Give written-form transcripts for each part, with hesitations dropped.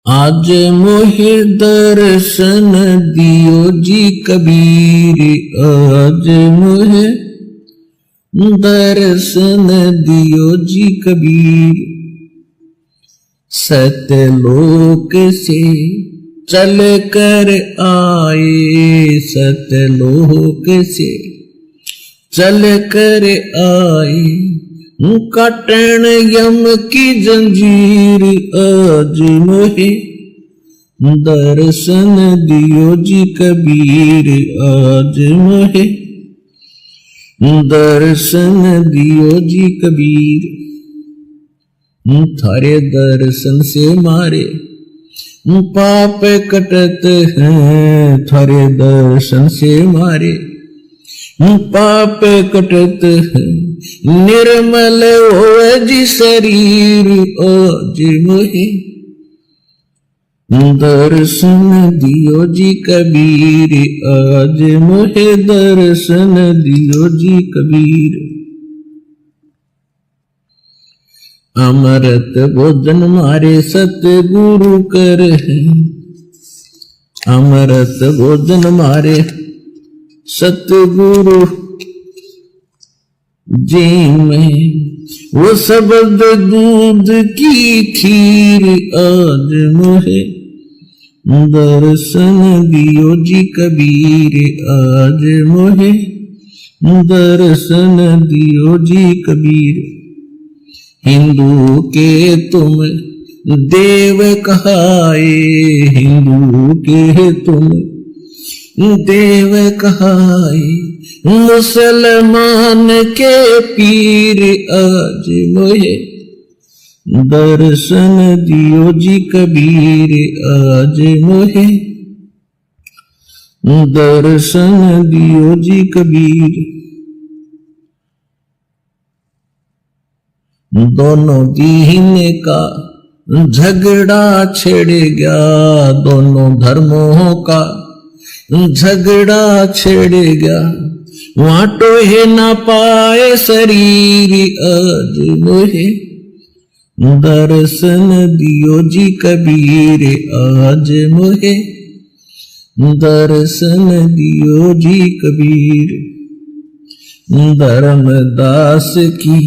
आज मोहे दर्शन दियो जी कबीर, आज मोहे दर्शन दियो जी कबीर। सतलोक से चल कर आए, सतलोक से चल कर आए, काटन यम की जंजीर। आज मोहे दर्शन दियो जी कबीर, आज मोहे दर्शन दियो जी कबीर। थारे दर्शन से मारे पाप कटत हैं, थारे दर्शन से मारे पाप कटत हैं। निर्मल होवे जी शरीर, आज मोहे दर्शन दियो जी कबीर, आज मोहे दर्शन दियो जी कबीर। अमृत भोजन मारे सतगुरु कर है, अमृत भोजन मारे सतगुरु जी में, वो शब्द दूध की खीर। आज मोहे दर्शन दियो जी कबीर, आज मोहे दर्शन दियो जी कबीर। हिंदू के तुम देव कहाए, हिंदू के तुम देव कहाए, मुसलमान के पीर। आज मोहे दर्शन दियो जी कबीर, आज मोहे दर्शन दियो जी कबीर। दोनों दीन का झगड़ा छिड़ गया, दोनों धर्मों का झगड़ा छिड़ गया, वहां टोहे ना पाए शरीर। आज मोहे दर्शन दियो जी कबीर, आज मोहे दर्शन दियो जी कबीर। धर्मदास की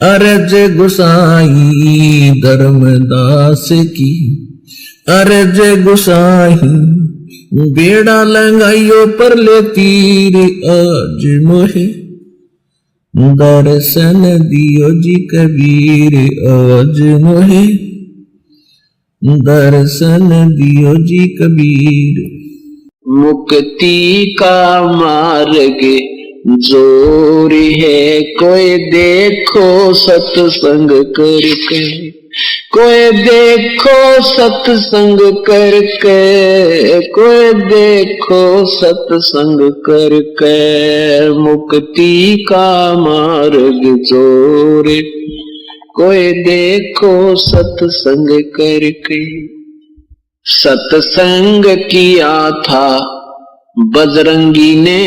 अरज गुसाई, धर्मदास की अरज गुसाई, बेड़ा लंगाइयो पर ले तीर। आज मोहे दर्शन दियो जी कबीर, आज मोहे दर्शन दियो जी कबीर। मुक्ति का मार्ग जोर है, कोई देखो सत्संग करके, कोई देखो सत्संग करके, कोई देखो सत्संग करके। मुक्ति का मार्ग जोर, कोई देखो सत्संग करके। सत्संग किया था बजरंगी ने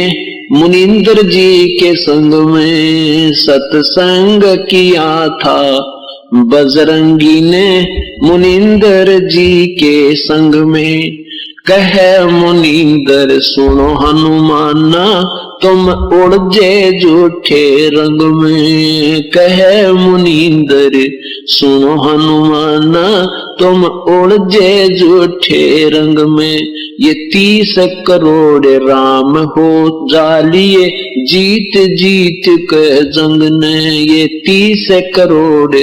मुनिंदर जी के संग में, सत्संग किया था बजरंगी ने मुनिंदर जी के संग में। कहे मुनिंदर सुनो हनुमाना, तुम उड़ जे झूठे रंग में। कहे मुनिंदर सुनो हनुमाना, तुम उड़ जे झूठे रंग में। ये 30 करोड़ राम हो जालिए, जीत जीत के जंग ने। ये 30 करोड़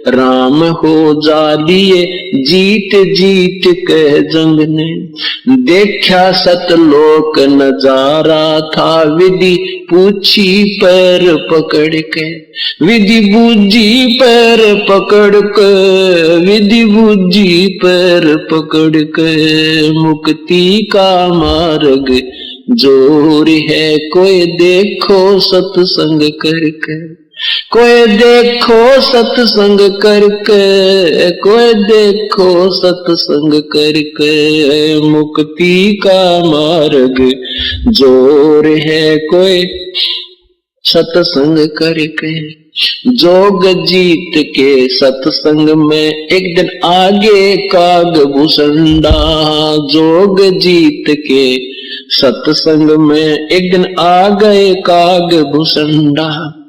राम हो जालिए, जीत जीत के जंग ने। देखा सतलोक नजारा था, विधि पूछी पैर पकड़ के, विधि बूझी पैर पकड़ के, विधि बूझी पैर पकड़ के। मुक्ति का मार्ग जोर है, कोई देखो सत्संग करके, कोई देखो सत्संग करके, कोई देखो सत्संग करके। मुक्ति का मार्ग जोर है, कोई सत्संग करके। जोग जीत के सत्संग में एक दिन आगे काग भूसंडा। जोग जीत के सत्संग में एक दिन आ गए काग भूसंडा।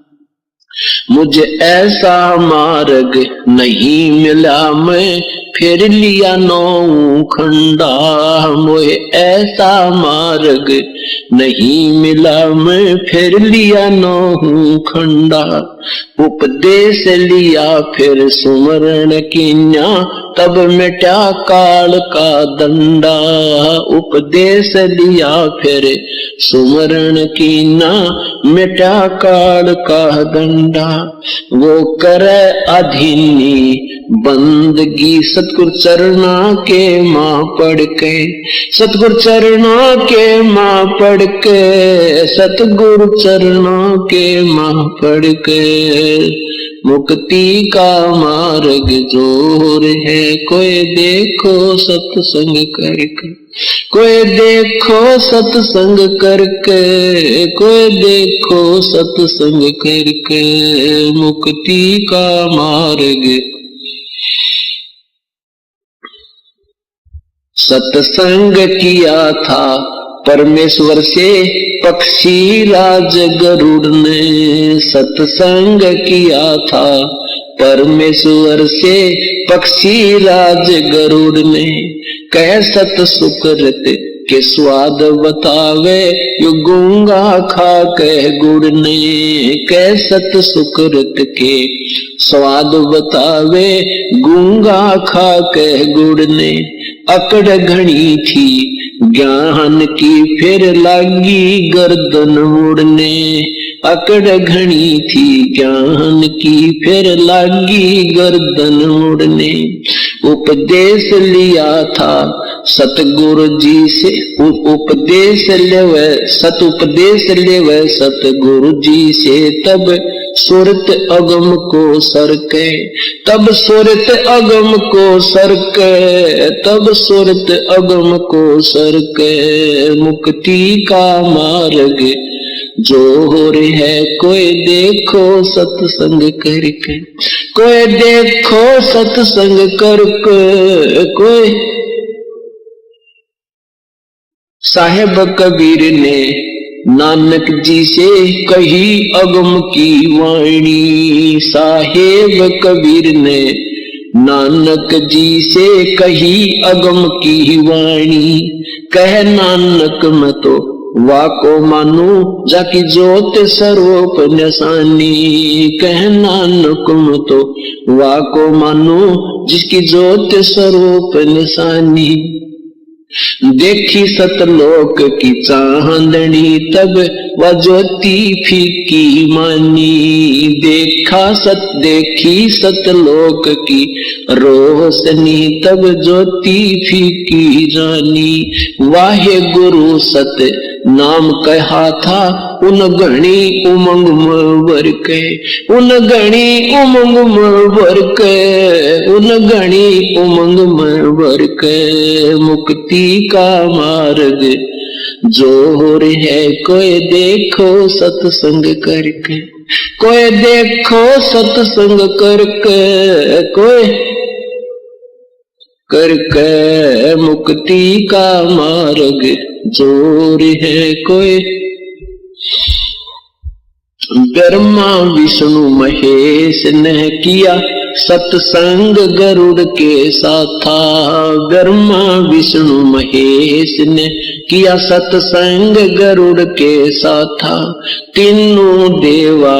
मुझे ऐसा मार्ग नहीं मिला, मैं फिर लिया नौ खंडा। मुझे ऐसा मार्ग नहीं मिला, मैं फिर लिया नौ खंडा। उपदेश लिया फिर सुमरण कीन्या, तब मिटा काल का दंडा। उपदेश लिया फिर सुमरण कीना, मिटा काल का दंडा। वो करे अधीनी बंदगी सतगुरु चरणा के मां पढ़ के। सतगुरु चरणा के मां पढ़ के, सतगुरु चरणा के मां पढ़ के। मुक्ति का मार्ग जोर है, कोई देखो सत्संग करके। कोई देखो सत्संग करके, कोई देखो सत्संग करके। मुक्ति का मार्ग सत्संग किया था परमेश्वर से पक्षी राज गरुड़ ने। सत्संग किया था परमेश्वर से पक्षी राज गरुड़ ने। कह सत सुकृत के स्वाद बतावे, यो गूंगा खा कह गुड़ ने। कह सत सुकृत के स्वाद बतावे, गूंगा खा कह गुड़ ने। अकड़ घनी थी ज्ञान की फिर लागी गर्दन मुड़ने। अकड़ घनी थी ज्ञान की फिर लागी गर्दन मुड़ने। उपदेश लिया था सतगुरु जी से, उपदेश लेवे सतुपदेश लेवे सतगुरु जी से। तब सुरत अगम को सरके, तब सुरत अगम को सरके, तब सुरत अगम को सरके। मुक्ति का मार्ग जोर है, कोई देखो सत्संग करके। कोई देखो सत्संग करके, कोई। साहेब कबीर ने नानक जी से कही अगम की वाणी। साहेब कबीर ने नानक जी से कही अगम की वाणी। कह नानक मैं तो वाको मानू, जाकी जोत स्वरूप निशानी। कह नानक मैं तो वाको मानू, जिसकी जोत स्वरूप निशानी। देखी सतलोक की चांदनी, तब वह ज्योति फीकी मानी। देखी सतलोक की रोशनी, तब ज्योति फीकी जानी। वाहे गुरु सत नाम कहा था, उन घणी उमंग में के। उन घणी उमंग में के, उन घणी उमंग में के। मुक्ति का मार्ग जोर है, कोई देखो सत्संग करके। कोई देखो सत्संग करके, कोई करके। मुक्ति का मार्ग जोर है, कोई। ब्रह्मा विष्णु महेश ने किया सत्संग गरुड़ के साथा। ब्रह्मा विष्णु महेश ने किया सत्संग गरुड़ के साथा। तीनों देवा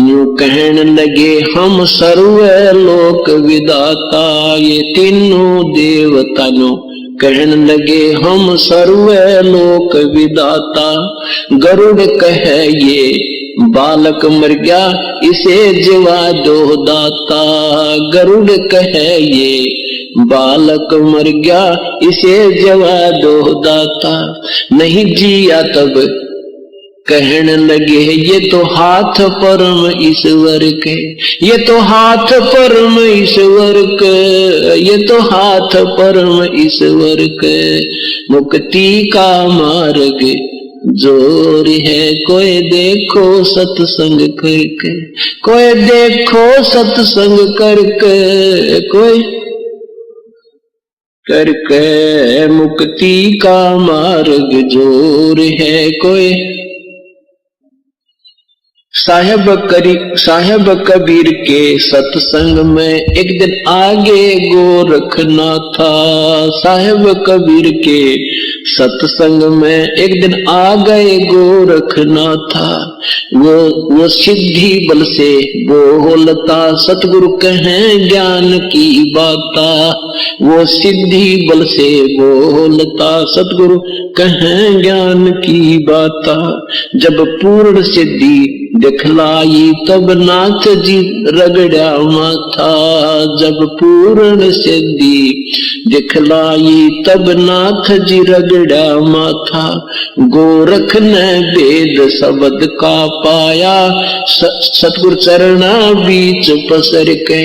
यूं कहने लगे, हम सर्व लोक विदाता। ये तीनों देवता यूं कहने लगे, हम सर्व लोक विदाता। गरुड़ कहे ये बालक मर गया, इसे जीवा दो दाता। गरुड़ कहे ये बालक मर गया, इसे जीवा दो दाता। नहीं जिया तब कहने लगे, ये तो हाथ परम ईश्वर के। ये तो हाथ परम ईश्वर के, ये तो हाथ परम ईश्वर के। मुक्ति का मार्ग जोर है कोई देखो सत्संग करके, कोई देखो सत्संग करके, कोई करके मुक्ति का मार्ग जोर है कोई। साहेब कबीर के सत्संग में एक दिन आगे गोरखनाथ था। साहेब कबीर के सत्संग में एक दिन आ गए गोरखनाथ था। वो सिद्धि बल से बोलता सतगुरु कहें ज्ञान की बाता। वो सिद्धि बल से बोलता सतगुरु कहें ज्ञान की बाता। जब पूर्ण सिद्धि दिखलाई तब नाथ जी रगड़ा माथा। जब पूर्ण सिद्धि दिखलाई तब नाथ जी रगड़ा माथा। गोरख ने वेद शब्द का पाया सतगुरु चरणा बीच पसर के।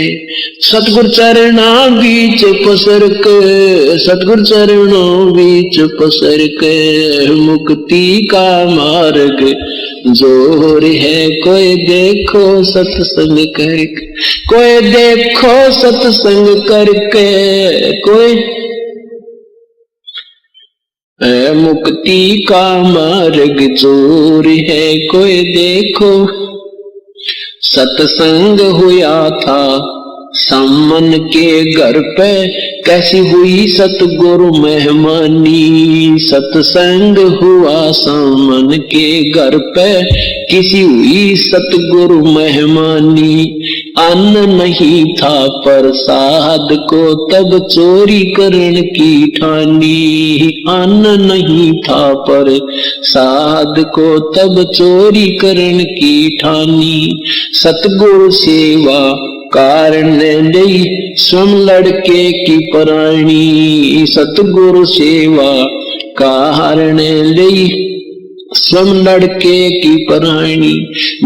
सतगुरु चरणा बीच पसर के, सतगुरु चरणों बीच पसर के। मुक्ति का मार्ग जोर है कोई देखो सत्संग करके, कोई देखो सत्संग करके, कोई मुक्ति का मार्ग जोर है कोई देखो। सत्संग हुआ था सामन के घर पे, कैसी हुई सतगुरु मेहमानी। सत्संग हुआ सामन के घर पे, किसी हुई सतगुरु मेहमानी। अन्न नहीं था प्रसाद को तब चोरी करण की ठानी। अन्न नहीं था प्रसाद को तब चोरी करण की ठानी। सतगुरु सेवा कारण दई स्वयं लड़के की प्राणी। सतगुरु सेवा कारण दई स्वयं लड़के की प्राणी।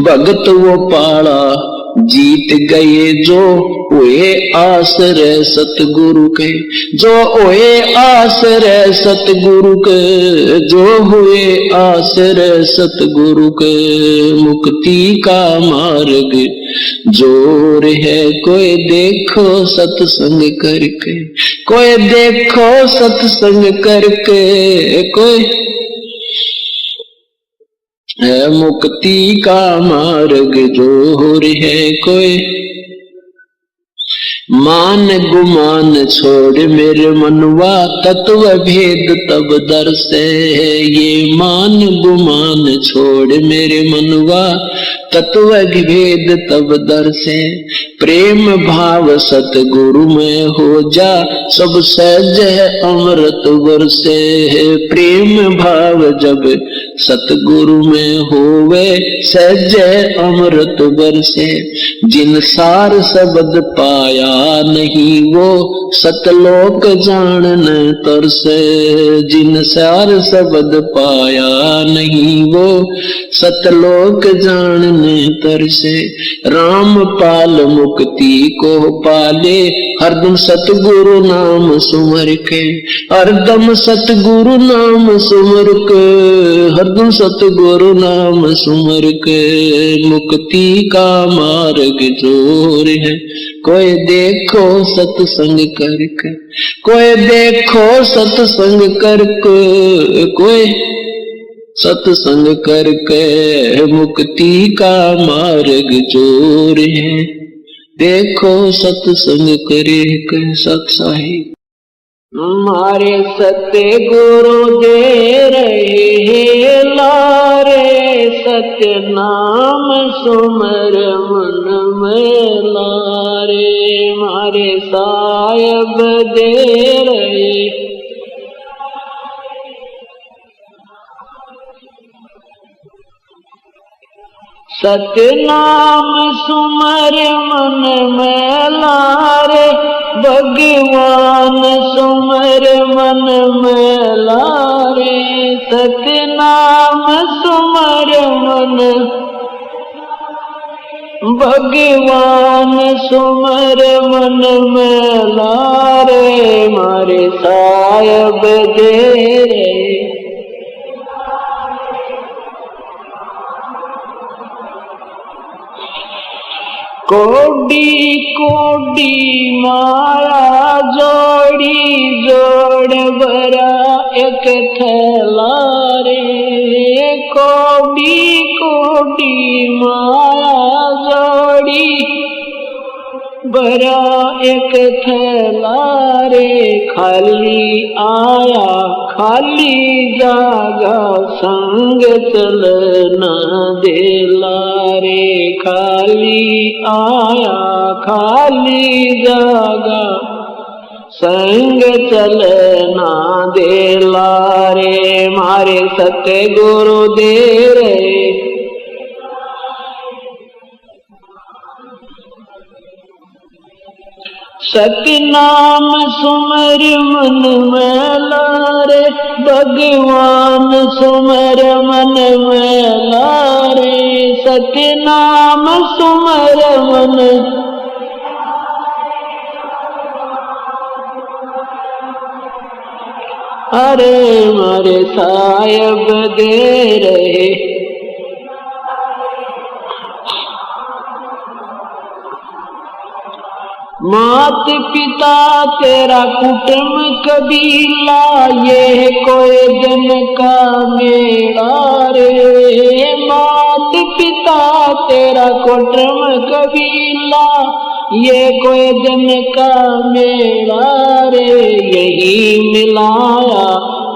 भगत वो पाला जीत गए जो हुए आश्रय सतगुरु के। जो हुए आश्रय सतगुरु के, जो हुए आश्रय सतगुरु के। मुक्ति का मार्ग जोर है कोई देखो सत्संग करके, कोई देखो सत्संग करके, कोई है मुक्ति का मार्ग जोर है कोई। मान गुमान छोड़ मेरे मनवा तत्व भेद तब दर्शे। ये मान गुमान छोड़ मेरे मनवा तत्व भेद तब दर्शे। प्रेम भाव सतगुरु में हो जा सब सहज है अमृत वर्षे। प्रेम भाव जब सतगुरु में होवे सहज है अमृत वर्षे। जिन सार शब्द पाया नहीं वो सतलोक जानने तरसे। जिन सार शब्द पाया नहीं वो सतलोक जानने तरसे। राम पाल मुक्ति को पाले हरदम सतगुरु नाम सुमर के। हरदम सतगुरु नाम सुमर के, हरदम सतगुरु नाम सुमर के। मुक्ति का मार्ग जोर है कोई देखो सत्संग करके, कोई देखो सत्संग करके, कोई सत्संग करके। मुक्ति का मार्ग जोर है देखो सत्संग करके। सत्साहिब हमारे सत्य गुरु दे रहे लारे। सत्य नाम सुमर मन में लारे। मारे साहिब दे रहे सत्य नाम सुमर मन में लारे। भगवान सुमर मन में लारे। सत्य नाम सुमर मन भगवान सुमर मन में लारे। मारे साहिब दे रे कोडी कोडी माया जोड़ी जोड़ भरा एक थैला रे। कोडी कोडी माया जोड़ी भरा एक थैला रे। खाली आया खाली जागा संग चलना देला रे। खाली आया खाली जागा संग चलना देला रे। मारे सत्य गुरु दे रे। सतनाम सुमर मन में लारे। भगवान सुमर मन में लारे। सतनाम सुमर मन अरे मारे साहिब दे रहे। मात पिता तेरा कुटुंब कबीला ये कोई दिन का मेला रे। मात पिता तेरा कुटुंब कबीला ये कोई दिन का मेला रे। यही मिलाया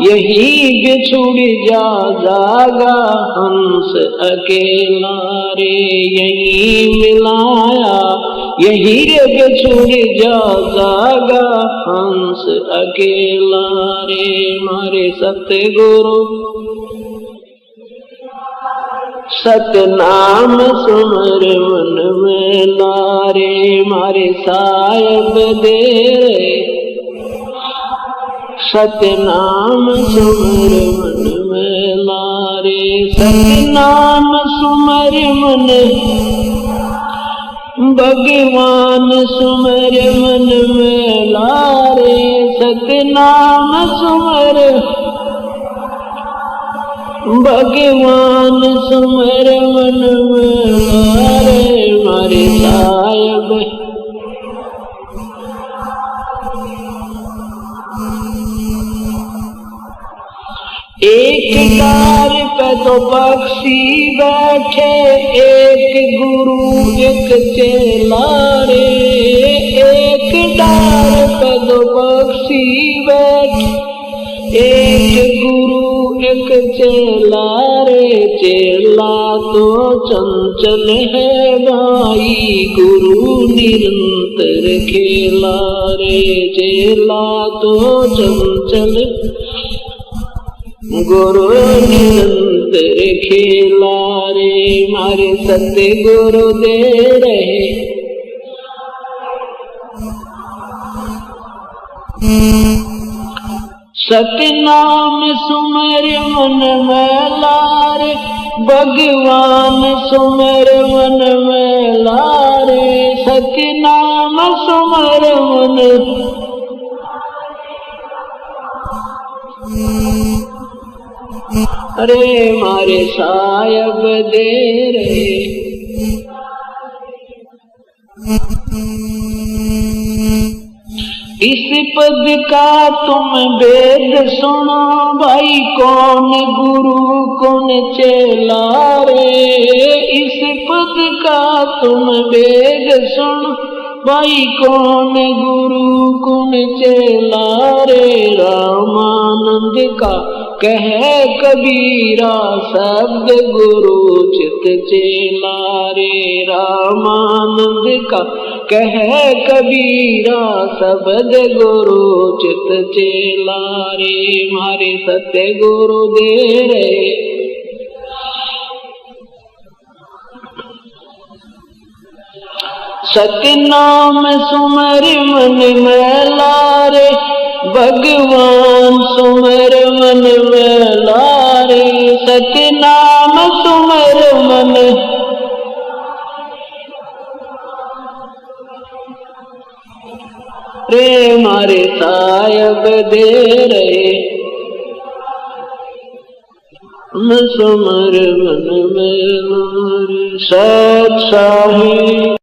यही बिछुड़ जागा हंस अकेला रे। यही मिलाया यही रे बिछुड़ जागा हंस अकेला रे। मारे सत्य गुरु सतनाम सुमर मन में लारे। मारे साहिब दे रे। सतनाम सुमर मन में लारे। सतनाम सुमर मन भगवान सुमर मन में लारे। सतनाम सुमर भगवान सुमर मन में लारे। मारे साहिब एक डार पे तो पक्षी बैठे एक गुरु एक चेला रे। एक डार पे तो पक्षी बैठे एक गुरु एक चेला रे। चेला तो चंचल है भाई गुरु निरंतर खेला रे। चेला तो चंचल गुरु निरंतर खेला रे। मारे सत्य गुरु दे रहे। सतनाम सुमर मन में लारे। भगवान सुमर मन में लारे। सतनाम सुमर मन अरे मारे साहिब दे रहे। इस पद का तुम वेद सुनो भाई कौन गुरु कौन चेला रे। इस पद का तुम वेद सुनो भाई कौन गुरु कौन चेला रे। रामानंद का कहे कबीरा शब्द गुरु चित चेला रे। रामानंद का कहे कबीरा शब्द गुरु चित चेला रे। मारे सत्य गुरु दे रहे। सतनाम सुमर मन में लारे। भगवान सुमर मन में लारे। सतनाम सुमर मन रे। मारे साहिब दे रहे। सुमर मन में लारे। सत साहिब